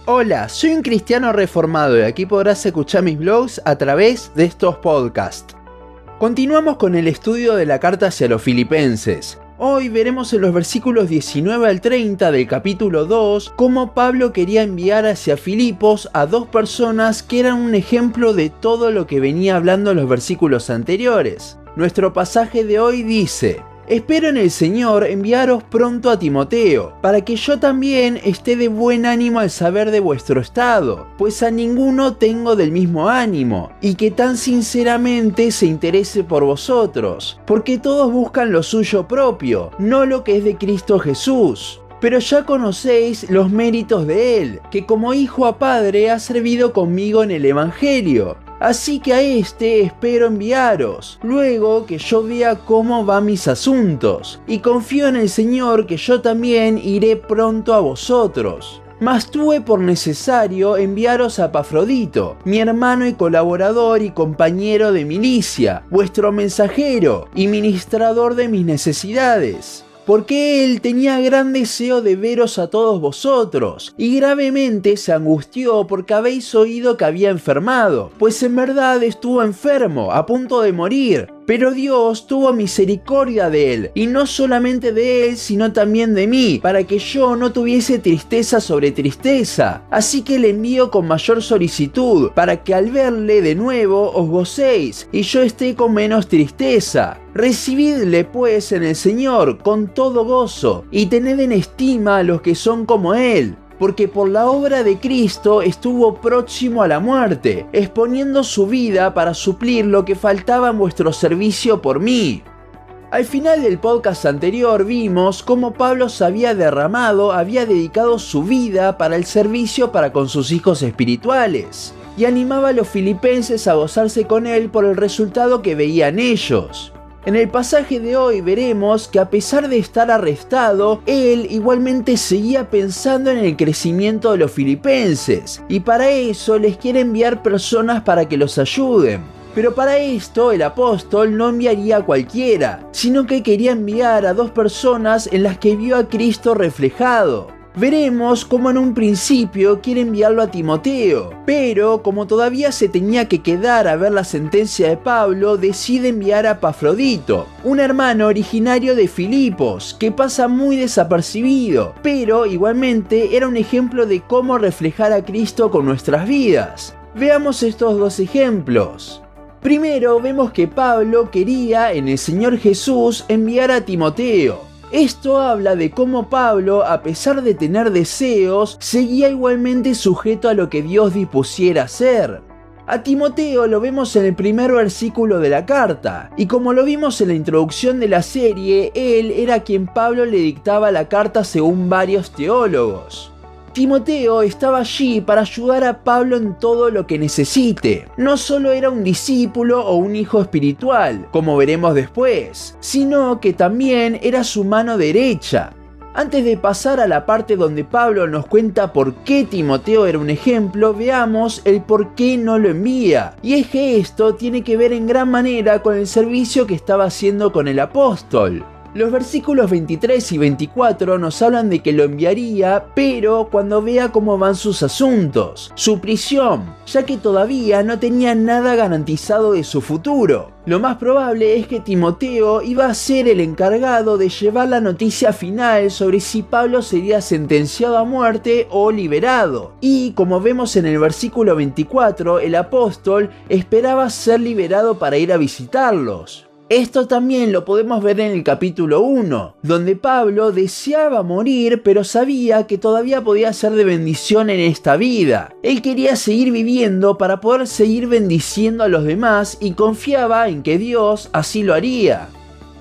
Hola, soy un cristiano reformado y aquí podrás escuchar mis blogs a través de estos podcasts. Continuamos con el estudio de la carta hacia los filipenses. Hoy veremos en los versículos 19 al 30 del capítulo 2 cómo Pablo quería enviar hacia Filipos a dos personas que eran un ejemplo de todo lo que venía hablando en los versículos anteriores. Nuestro pasaje de hoy dice: espero en el Señor enviaros pronto a Timoteo, para que yo también esté de buen ánimo al saber de vuestro estado, pues a ninguno tengo del mismo ánimo, y que tan sinceramente se interese por vosotros, porque todos buscan lo suyo propio, no lo que es de Cristo Jesús. Pero ya conocéis los méritos de él, que como hijo a padre ha servido conmigo en el Evangelio. Así que a este espero enviaros, luego que yo vea cómo van mis asuntos, y confío en el Señor que yo también iré pronto a vosotros. Mas tuve por necesario enviaros a Epafrodito, mi hermano y colaborador y compañero de milicia, vuestro mensajero y ministrador de mis necesidades. Porque él tenía gran deseo de veros a todos vosotros, y gravemente se angustió porque habéis oído que había enfermado, pues en verdad estuvo enfermo, a punto de morir. Pero Dios tuvo misericordia de él, y no solamente de él, sino también de mí, para que yo no tuviese tristeza sobre tristeza. Así que le envío con mayor solicitud, para que al verle de nuevo os gocéis, y yo esté con menos tristeza. Recibidle pues en el Señor con todo gozo, y tened en estima a los que son como él. Porque por la obra de Cristo estuvo próximo a la muerte, exponiendo su vida para suplir lo que faltaba en vuestro servicio por mí. Al final del podcast anterior vimos cómo Pablo se había dedicado su vida para el servicio para con sus hijos espirituales, y animaba a los filipenses a gozarse con él por el resultado que veían ellos. En el pasaje de hoy veremos que a pesar de estar arrestado, él igualmente seguía pensando en el crecimiento de los filipenses, y para eso les quiere enviar personas para que los ayuden. Pero para esto el apóstol no enviaría a cualquiera, sino que quería enviar a dos personas en las que vio a Cristo reflejado. Veremos cómo en un principio quiere enviarlo a Timoteo, pero como todavía se tenía que quedar a ver la sentencia de Pablo, decide enviar a Epafrodito, un hermano originario de Filipos, que pasa muy desapercibido, pero igualmente era un ejemplo de cómo reflejar a Cristo con nuestras vidas. Veamos estos dos ejemplos. Primero vemos que Pablo quería en el Señor Jesús enviar a Timoteo. Esto habla de cómo Pablo, a pesar de tener deseos, seguía igualmente sujeto a lo que Dios dispusiera hacer. A Timoteo lo vemos en el primer versículo de la carta, y como lo vimos en la introducción de la serie, él era quien Pablo le dictaba la carta según varios teólogos. Timoteo estaba allí para ayudar a Pablo en todo lo que necesite. No solo era un discípulo o un hijo espiritual, como veremos después, sino que también era su mano derecha. Antes de pasar a la parte donde Pablo nos cuenta por qué Timoteo era un ejemplo, veamos el por qué no lo envía. Y es que esto tiene que ver en gran manera con el servicio que estaba haciendo con el apóstol. Los versículos 23 y 24 nos hablan de que lo enviaría, pero cuando vea cómo van sus asuntos, su prisión, ya que todavía no tenía nada garantizado de su futuro. Lo más probable es que Timoteo iba a ser el encargado de llevar la noticia final sobre si Pablo sería sentenciado a muerte o liberado. Y como vemos en el versículo 24, el apóstol esperaba ser liberado para ir a visitarlos. Esto también lo podemos ver en el capítulo 1, donde Pablo deseaba morir, pero sabía que todavía podía ser de bendición en esta vida. Él quería seguir viviendo para poder seguir bendiciendo a los demás y confiaba en que Dios así lo haría.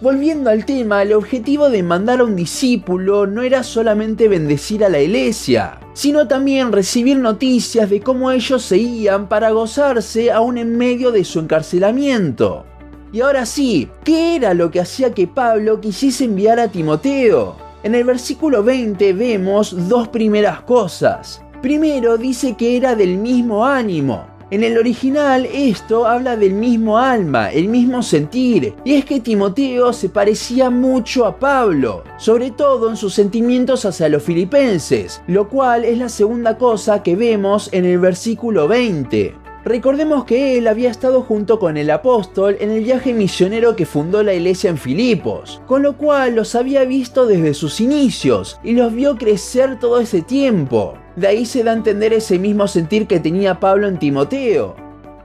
Volviendo al tema, el objetivo de mandar a un discípulo no era solamente bendecir a la iglesia, sino también recibir noticias de cómo ellos seguían para gozarse aún en medio de su encarcelamiento. Y ahora sí, ¿qué era lo que hacía que Pablo quisiese enviar a Timoteo? En el versículo 20 vemos dos primeras cosas. Primero dice que era del mismo ánimo. En el original esto habla del mismo alma, el mismo sentir, y es que Timoteo se parecía mucho a Pablo, sobre todo en sus sentimientos hacia los filipenses, lo cual es la segunda cosa que vemos en el versículo 20. Recordemos que él había estado junto con el apóstol en el viaje misionero que fundó la iglesia en Filipos, con lo cual los había visto desde sus inicios y los vio crecer todo ese tiempo. De ahí se da a entender ese mismo sentir que tenía Pablo en Timoteo.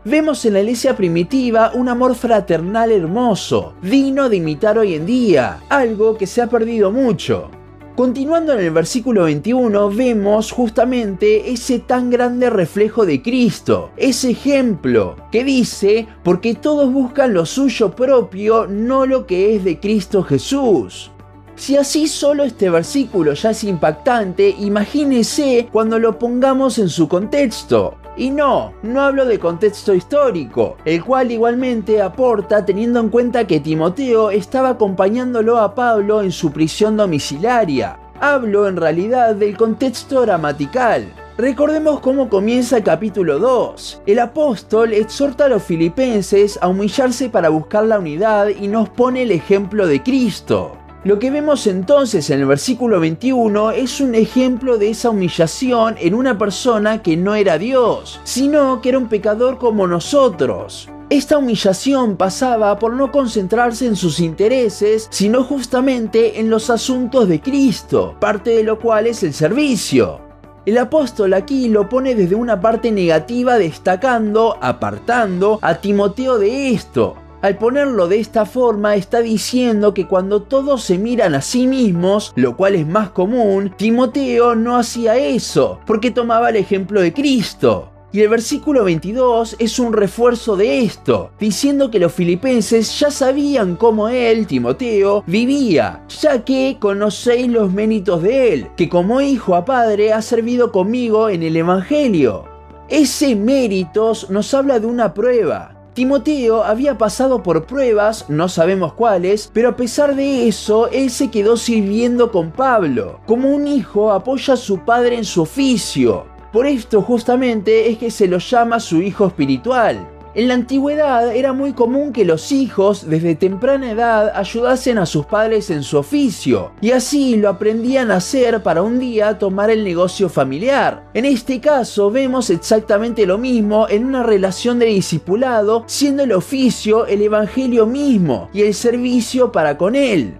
Vemos en la iglesia primitiva un amor fraternal hermoso, digno de imitar hoy en día, algo que se ha perdido mucho. Continuando en el versículo 21 vemos justamente ese tan grande reflejo de Cristo, ese ejemplo que dice, porque todos buscan lo suyo propio, no lo que es de Cristo Jesús. Si así solo este versículo ya es impactante, imagínese cuando lo pongamos en su contexto. Y no hablo de contexto histórico, el cual igualmente aporta teniendo en cuenta que Timoteo estaba acompañándolo a Pablo en su prisión domiciliaria. Hablo en realidad del contexto gramatical. Recordemos cómo comienza el capítulo 2. El apóstol exhorta a los filipenses a humillarse para buscar la unidad y nos pone el ejemplo de Cristo. Lo que vemos entonces en el versículo 21 es un ejemplo de esa humillación en una persona que no era Dios, sino que era un pecador como nosotros. Esta humillación pasaba por no concentrarse en sus intereses, sino justamente en los asuntos de Cristo, parte de lo cual es el servicio. El apóstol aquí lo pone desde una parte negativa, destacando, apartando a Timoteo de esto. Al ponerlo de esta forma está diciendo que cuando todos se miran a sí mismos, lo cual es más común, Timoteo no hacía eso, porque tomaba el ejemplo de Cristo. Y el versículo 22 es un refuerzo de esto, diciendo que los filipenses ya sabían cómo él, Timoteo, vivía, ya que conocéis los méritos de él, que como hijo a padre ha servido conmigo en el Evangelio. Ese méritos nos habla de una prueba. Timoteo había pasado por pruebas, no sabemos cuáles, pero a pesar de eso, él se quedó sirviendo con Pablo. Como un hijo apoya a su padre en su oficio. Por esto justamente es que se lo llama su hijo espiritual. En la antigüedad era muy común que los hijos desde temprana edad ayudasen a sus padres en su oficio, y así lo aprendían a hacer para un día tomar el negocio familiar. En este caso vemos exactamente lo mismo en una relación de discipulado, siendo el oficio el evangelio mismo y el servicio para con él.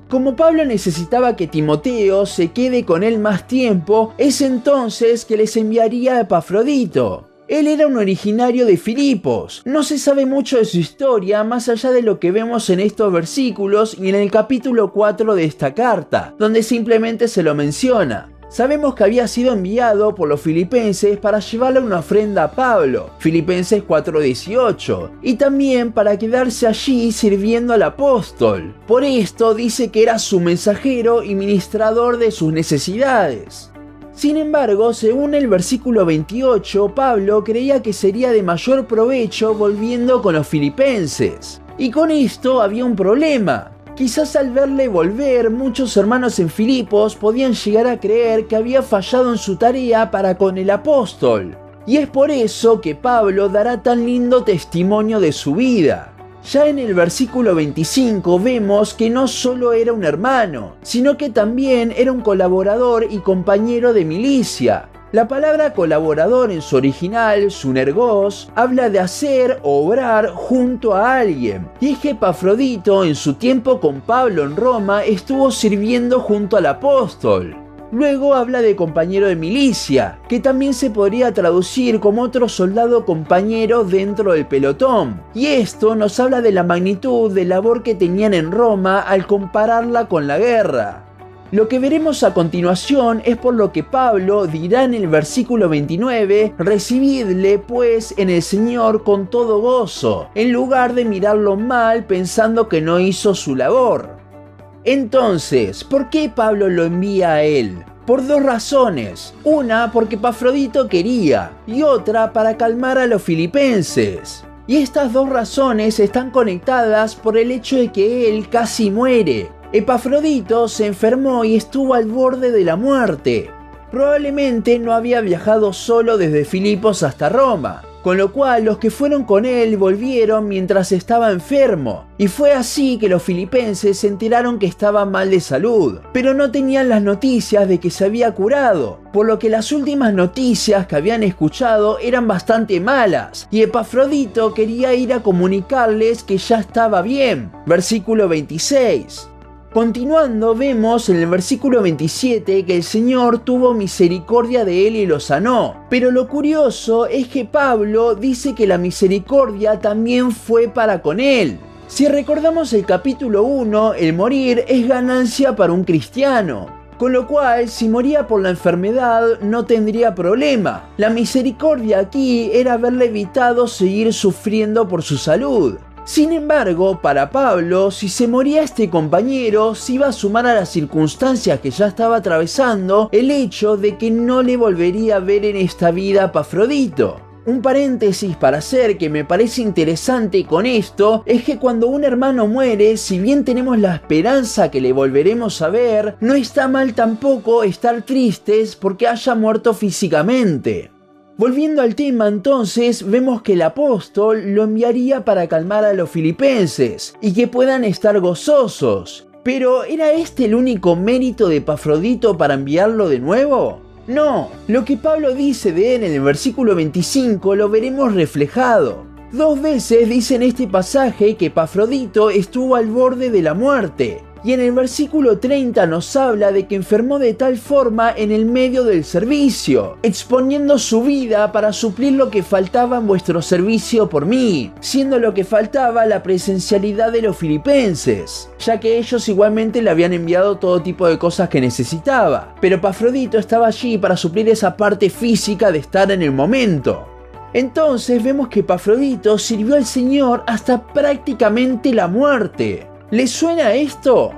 Como Pablo necesitaba que Timoteo se quede con él más tiempo, es entonces que les enviaría a Epafrodito. Él era un originario de Filipos. No se sabe mucho de su historia más allá de lo que vemos en estos versículos y en el capítulo 4 de esta carta, donde simplemente se lo menciona. Sabemos que había sido enviado por los filipenses para llevarle una ofrenda a Pablo, Filipenses 4:18, y también para quedarse allí sirviendo al apóstol. Por esto dice que era su mensajero y ministrador de sus necesidades. Sin embargo, según el versículo 28, Pablo creía que sería de mayor provecho volviendo con los filipenses. Y con esto había un problema. Quizás al verle volver, muchos hermanos en Filipos podían llegar a creer que había fallado en su tarea para con el apóstol. Y es por eso que Pablo dará tan lindo testimonio de su vida. Ya en el versículo 25 vemos que no solo era un hermano, sino que también era un colaborador y compañero de milicia. La palabra colaborador en su original, sunergos, habla de hacer o obrar junto a alguien. Y es que Epafrodito en su tiempo con Pablo en Roma estuvo sirviendo junto al apóstol. Luego habla de compañero de milicia, que también se podría traducir como otro soldado compañero dentro del pelotón. Y esto nos habla de la magnitud de labor que tenían en Roma al compararla con la guerra. Lo que veremos a continuación es por lo que Pablo dirá en el versículo 29, recibidle pues en el Señor con todo gozo, en lugar de mirarlo mal pensando que no hizo su labor. Entonces, ¿por qué Pablo lo envía a él? Por dos razones. Una, porque Epafrodito quería, y otra, para calmar a los filipenses. Y estas dos razones están conectadas por el hecho de que él casi muere. Epafrodito se enfermó y estuvo al borde de la muerte. Probablemente no había viajado solo desde Filipos hasta Roma. con lo cual los que fueron con él volvieron mientras estaba enfermo, y fue así que los filipenses se enteraron que estaba mal de salud, pero no tenían las noticias de que se había curado, por lo que las últimas noticias que habían escuchado eran bastante malas, y Epafrodito quería ir a comunicarles que ya estaba bien. Versículo 26. Continuando, vemos en el versículo 27 que el Señor tuvo misericordia de él y lo sanó. Pero lo curioso es que Pablo dice que la misericordia también fue para con él. Si recordamos el capítulo 1, el morir es ganancia para un cristiano, con lo cual si moría por la enfermedad no tendría problema. La misericordia aquí era haberle evitado seguir sufriendo por su salud. Sin embargo, para Pablo, si se moría este compañero, se iba a sumar a las circunstancias que ya estaba atravesando el hecho de que no le volvería a ver en esta vida a Epafrodito. Un paréntesis para hacer que me parece interesante con esto es que cuando un hermano muere, si bien tenemos la esperanza que le volveremos a ver, no está mal tampoco estar tristes porque haya muerto físicamente. Volviendo al tema entonces, vemos que el apóstol lo enviaría para calmar a los filipenses y que puedan estar gozosos. Pero ¿era este el único mérito de Epafrodito para enviarlo de nuevo? No, lo que Pablo dice de él en el versículo 25 lo veremos reflejado. 2 veces dice en este pasaje que Epafrodito estuvo al borde de la muerte. Y en el versículo 30 nos habla de que enfermó de tal forma en el medio del servicio, exponiendo su vida para suplir lo que faltaba en vuestro servicio por mí, siendo lo que faltaba la presencialidad de los filipenses, ya que ellos igualmente le habían enviado todo tipo de cosas que necesitaba, pero Epafrodito estaba allí para suplir esa parte física de estar en el momento. Entonces vemos que Epafrodito sirvió al Señor hasta prácticamente la muerte. ¿Les suena esto?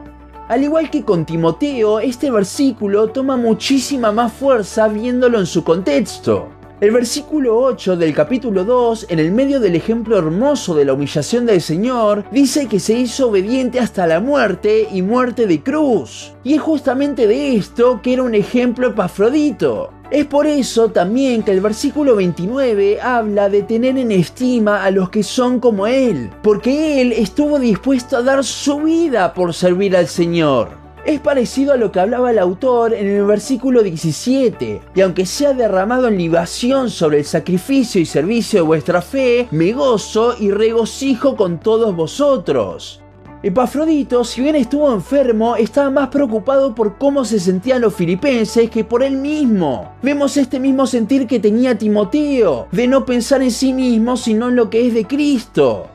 Al igual que con Timoteo, este versículo toma muchísima más fuerza viéndolo en su contexto. El versículo 8 del capítulo 2, en el medio del ejemplo hermoso de la humillación del Señor, dice que se hizo obediente hasta la muerte y muerte de cruz. Y es justamente de esto que era un ejemplo Epafrodito. Es por eso también que el versículo 29 habla de tener en estima a los que son como él, porque él estuvo dispuesto a dar su vida por servir al Señor. Es parecido a lo que hablaba el autor en el versículo 17, y aunque sea derramado en libación sobre el sacrificio y servicio de vuestra fe, me gozo y regocijo con todos vosotros. Epafrodito, si bien estuvo enfermo, estaba más preocupado por cómo se sentían los filipenses que por él mismo. Vemos este mismo sentir que tenía Timoteo, de no pensar en sí mismo sino en lo que es de Cristo.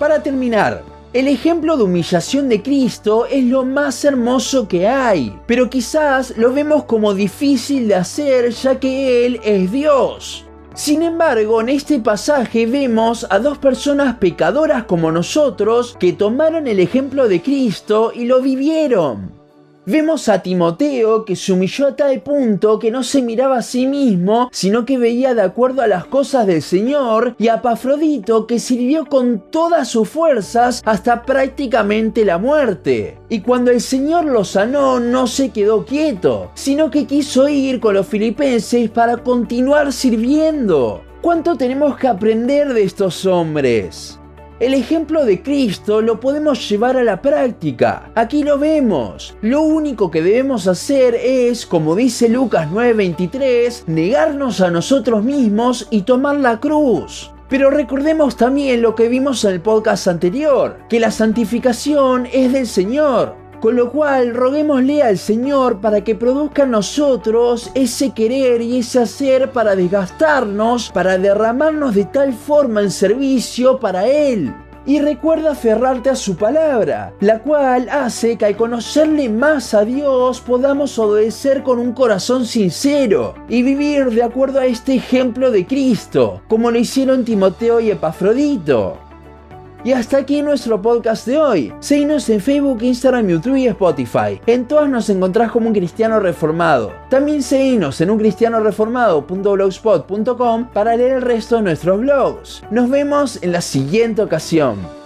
Para terminar, el ejemplo de humillación de Cristo es lo más hermoso que hay, pero quizás lo vemos como difícil de hacer ya que Él es Dios. Sin embargo, en este pasaje vemos a 2 personas pecadoras como nosotros que tomaron el ejemplo de Cristo y lo vivieron. Vemos a Timoteo que se humilló a tal punto que no se miraba a sí mismo, sino que veía de acuerdo a las cosas del Señor, y a Epafrodito que sirvió con todas sus fuerzas hasta prácticamente la muerte. Y cuando el Señor lo sanó, no se quedó quieto, sino que quiso ir con los filipenses para continuar sirviendo. ¿Cuánto tenemos que aprender de estos hombres? El ejemplo de Cristo lo podemos llevar a la práctica. Aquí lo vemos. Lo único que debemos hacer es, como dice Lucas 9:23, negarnos a nosotros mismos y tomar la cruz. Pero recordemos también lo que vimos en el podcast anterior, que la santificación es del Señor. Con lo cual, roguémosle al Señor para que produzca en nosotros ese querer y ese hacer para desgastarnos, para derramarnos de tal forma en servicio para Él. Y recuerda aferrarte a su palabra, la cual hace que al conocerle más a Dios podamos obedecer con un corazón sincero y vivir de acuerdo a este ejemplo de Cristo, como lo hicieron Timoteo y Epafrodito. Y hasta aquí nuestro podcast de hoy. Seguinos en Facebook, Instagram, YouTube y Spotify. En todas nos encontrás como Un Cristiano Reformado. También seguinos en uncristianoreformado.blogspot.com para leer el resto de nuestros blogs. Nos vemos en la siguiente ocasión.